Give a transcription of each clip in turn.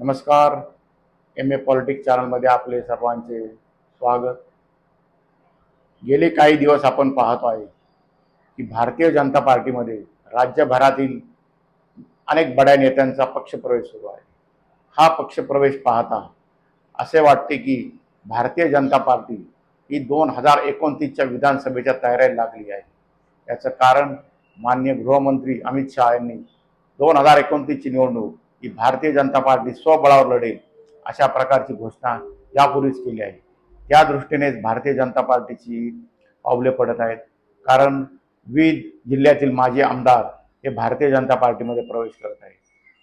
नमस्कार. M A politics चॅनलमध्ये आपले सर्वांचे स्वागत. गेले काही दिवस आपण पाहतो आहे की भारतीय जनता पार्टीमध्ये राज्यभरातील अनेक बड्या नेत्यांचा पक्षप्रवेश सुरू आहे. हा पक्षप्रवेश पाहता असे वाटते की भारतीय जनता पार्टी ही 2029च्या विधानसभेच्या तयारीला लागली आहे. याचं कारण माननीय गृहमंत्री अमित शहा यांनी 2029ची निवडणूक ही भारतीय जनता पार्टी स्वबळावर लढेल अशा प्रकारची घोषणा यापूर्वीच केली आहे. त्या दृष्टीनेच भारतीय जनता पार्टीची पावले पडत आहेत. कारण विविध जिल्ह्यातील माजी आमदार हे भारतीय जनता पार्टीमध्ये प्रवेश करत आहेत.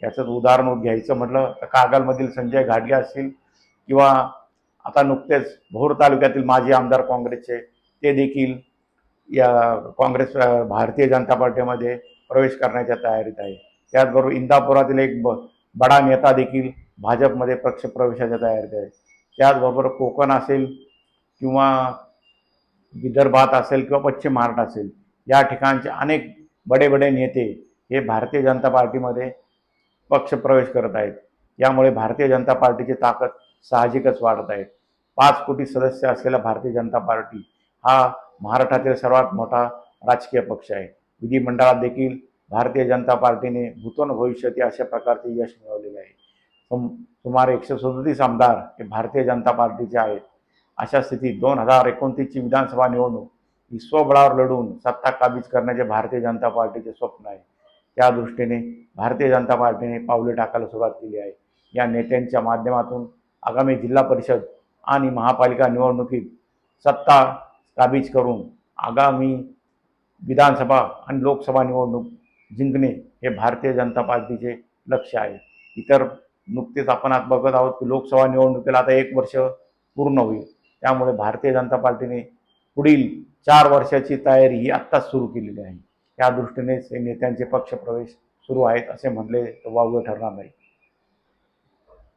याचं उदाहरण घ्यायचं म्हटलं तर कागलमधील संजय घाटगे असतील किंवा आता नुकतेच भोर तालुक्यातील माजी आमदार काँग्रेसचे ते देखील या काँग्रेस भारतीय जनता पार्टीमध्ये प्रवेश करण्याच्या तयारीत आहे. त्याचबरोबर इंदापुरातील एक बडा नेता देखील भाजपमध्ये पक्षप्रवेशाच्या तयारीत आहे. त्याचबरोबर कोकण असेल किंवा विदर्भात असेल किंवा पश्चिम महाराष्ट्र असेल या ठिकाणचे अनेक बडे बडे नेते हे भारतीय जनता पार्टीमध्ये पक्षप्रवेश करत आहेत. यामुळे भारतीय जनता पार्टीची ताकद साहजिकच वाढत आहे. 5 कोटी सदस्य असलेला भारतीय जनता पार्टी हा महाराष्ट्रातील सर्वात मोठा राजकीय पक्ष आहे. विधिमंडळात देखील भारतीय जनता पार्टीने भूतोन भविष्यती अशा प्रकारचे यश मिळवलेले आहे. सुमारे 137 आमदार हे भारतीय जनता पार्टीचे आहेत. अशा स्थितीत 2029ची विधानसभा निवडणूक ही स्वबळावर लढून सत्ता काबीज करण्याचे भारतीय जनता पार्टीचे स्वप्न आहे. त्या दृष्टीने भारतीय जनता पार्टीने पावले टाकायला सुरुवात केली आहे. या नेत्यांच्या माध्यमातून आगामी जिल्हा परिषद आणि महापालिका निवडणुकीत सत्ता काबीज करून आगामी विधानसभा आणि लोकसभा निवडणूक जिंकणे हे भारतीय जनता पार्टीचे लक्ष्य आहे. इतर नुकतेच आपण आज बघत आहोत की लोकसभा निवडणुकीला आता 1 वर्ष पूर्ण होईल. त्यामुळे भारतीय जनता पार्टीने पुढील 4 वर्षाची तयारी ही आत्ताच सुरू केलेली आहे. त्या दृष्टीनेच हे नेत्यांचे पक्षप्रवेश सुरू आहेत असे म्हटले तर वावगे ठरणार नाही.